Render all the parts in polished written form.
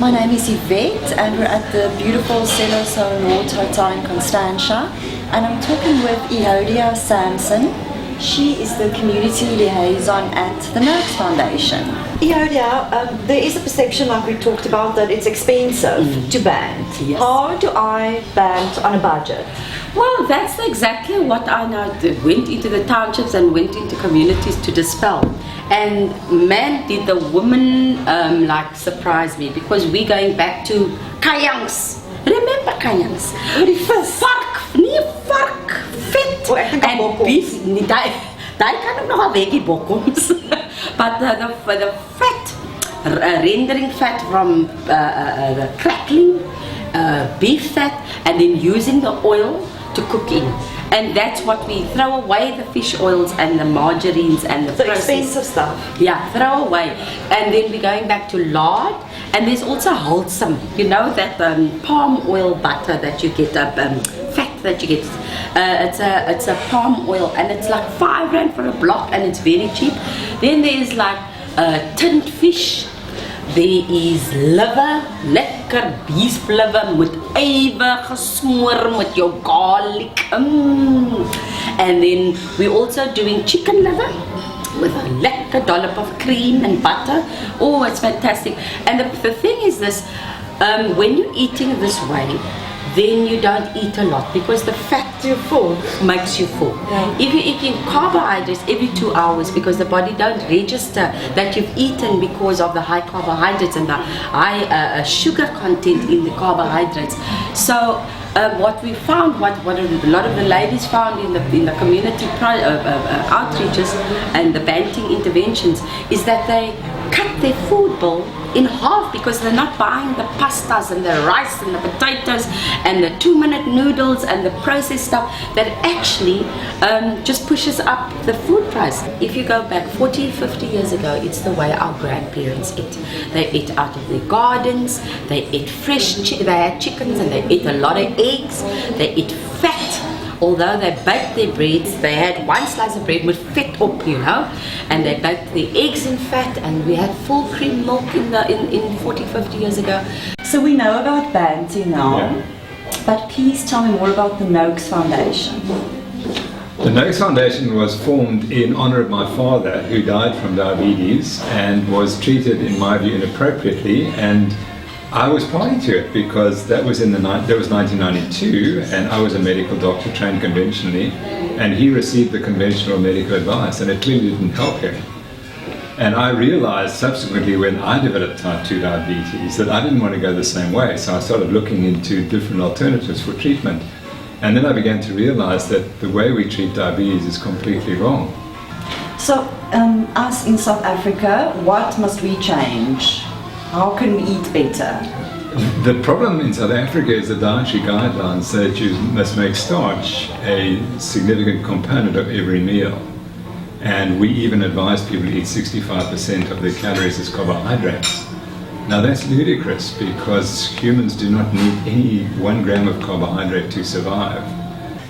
My name is Yvette and we're at the beautiful Celso Nord Hotel in Constantia, and I'm talking with Ehodia Sampson. She is the community liaison at the Noakes Foundation. Ehodia, there is a perception, like we talked about, that it's expensive to band. Yes. How do I band on a budget? Well, that's exactly what I now did. Went into the townships and went into communities to dispel. And man, did the women surprise me, because we're going back to kayangs. Remember kayangs? Die vis. Vark, vet en beef. Daai kan ook nog al weekie bokkoms. But the fat, rendering fat from the crackling beef fat, and then using the oil to cook in. And that's what we throw away, the fish oils and the margarines and the expensive stuff. Yeah, throw away. And then we're going back to lard, and there's also wholesome, you know, that palm oil butter that you get, fat that you get. It's a palm oil, and it's like R5 for a block, and it's very cheap. Then there's like tinned fish. There is liver, lekker beef liver met eiwe gesmoor met your garlic. And then we're also doing chicken liver with a lekker dollop of cream and butter. Oh, it's fantastic. And the thing is this, when you're eating this way, then you don't eat a lot, because the fat makes you full. Yeah. If you're eating carbohydrates every 2 hours, because the body don't register that you've eaten because of the high carbohydrates and the high sugar content in the carbohydrates. So what we found, what a lot of the ladies found in the community outreaches and the banting interventions, is that they cut their food bill in half, because they're not buying the pastas and the rice and the potatoes and the 2-minute noodles and the processed stuff that actually just pushes up the food price. If you go back 40, 50 years ago, it's the way our grandparents ate. They ate out of their gardens, they ate fresh, they had chickens, and they ate a lot of eggs, they ate fat. Although they baked their breads, they had one slice of bread with fat up, you know, and they baked the eggs in fat, and we had full cream milk in 40, 50 years ago. So we know about banting now, but please tell me more about the Noakes Foundation. The Noakes Foundation was formed in honor of my father, who died from diabetes and was treated, in my view, inappropriately, and I was party to it, because that was 1992, and I was a medical doctor trained conventionally, and he received the conventional medical advice, and it clearly didn't help him. And I realized subsequently, when I developed type 2 diabetes, that I didn't want to go the same way, so I started looking into different alternatives for treatment. And then I began to realize that the way we treat diabetes is completely wrong. So us in South Africa, what must we change? How can we eat better? The problem in South Africa is the dietary guidelines say that you must make starch a significant component of every meal. And we even advise people to eat 65% of their calories as carbohydrates. Now that's ludicrous, because humans do not need any 1 gram of carbohydrate to survive.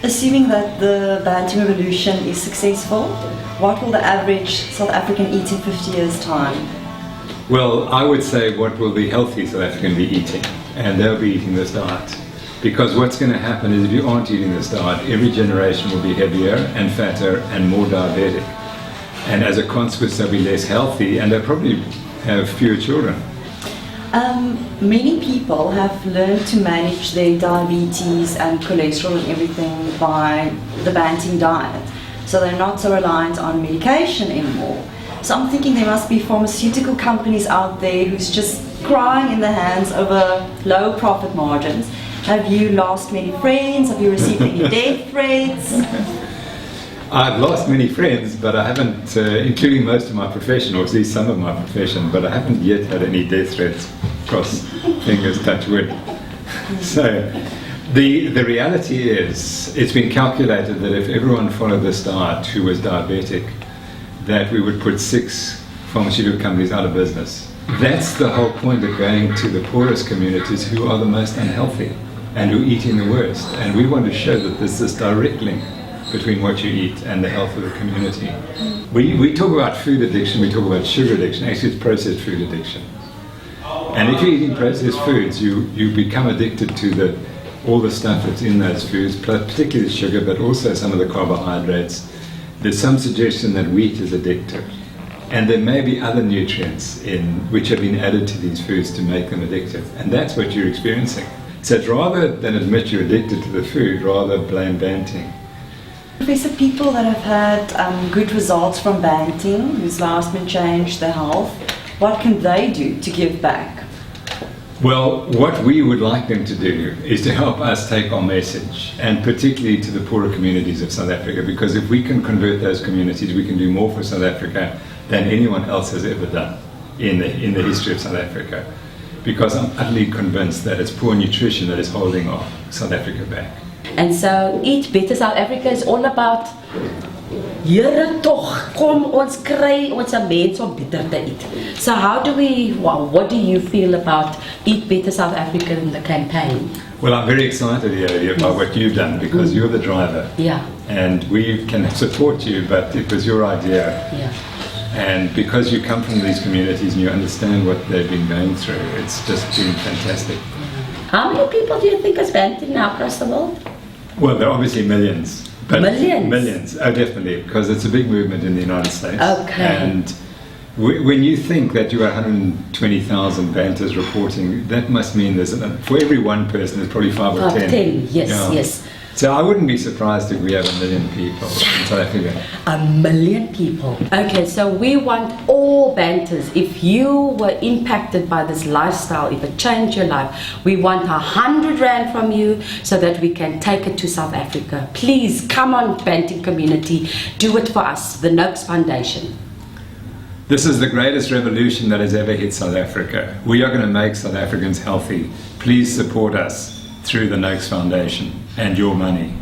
Assuming that the banting revolution is successful, what will the average South African eat in 50 years' time? Well, I would say, what will the healthy South African be eating? And they'll be eating this diet. Because what's going to happen is, if you aren't eating this diet, every generation will be heavier and fatter and more diabetic. And as a consequence, they'll be less healthy, and they'll probably have fewer children. Many people have learned to manage their diabetes and cholesterol and everything by the banting diet. So they're not so reliant on medication anymore. So I'm thinking there must be pharmaceutical companies out there who's just crying in their hands over low profit margins. Have you lost many friends? Have you received any death threats? I've lost many friends, but I haven't, including most of my profession, or at least some of my profession, but I haven't yet had any death threats. Cross fingers, touch wood. So the reality is, it's been calculated that if everyone followed this diet who was diabetic, that we would put 6 pharmaceutical companies out of business. That's the whole point of going to the poorest communities, who are the most unhealthy and who are eating the worst. And we want to show that there's this direct link between what you eat and the health of the community. We talk about food addiction, we talk about sugar addiction. Actually, it's processed food addiction. And if you're eating processed foods, you become addicted to all the stuff that's in those foods, particularly the sugar, but also some of the carbohydrates. There's some suggestion that wheat is addictive. And there may be other nutrients which have been added to these foods to make them addictive. And that's what you're experiencing. So it's rather than admit you're addicted to the food, rather blame Banting. Professor, people that have had good results from Banting, whose life's been changed, their health, what can they do to give back? Well, what we would like them to do is to help us take our message, and particularly to the poorer communities of South Africa, because if we can convert those communities, we can do more for South Africa than anyone else has ever done in the history of South Africa. Because I'm utterly convinced that it's poor nutrition that is holding our South Africa back. And so Eat Better South Africa is all about, Here toch, kom ons kry ons mense om beter te eat. So what do you feel about Eat Better South Africa in the campaign? Well, I'm very excited, Yoli, about what you've done, because you're the driver. Yeah. And we can support you, but it was your idea. Yeah. And because you come from these communities and you understand what they've been going through, it's just been fantastic. How many people do you think is Banting now across the world? Well, there are obviously millions. But Millions? Millions, oh definitely, because it's a big movement in the United States. Okay. And when you think that you are 120,000 banters reporting, that must mean for every one person there's probably 5 or 10. 10, yes, Yeah. yes. So I wouldn't be surprised if we have 1 million people in South Africa. 1 million people. Okay, so we want all banters. If you were impacted by this lifestyle, if it changed your life, we want 100 Rand from you so that we can take it to South Africa. Please come on, Banting community, do it for us, the Noakes Foundation. This is the greatest revolution that has ever hit South Africa. We are going to make South Africans healthy. Please support us through the Noakes Foundation and your money.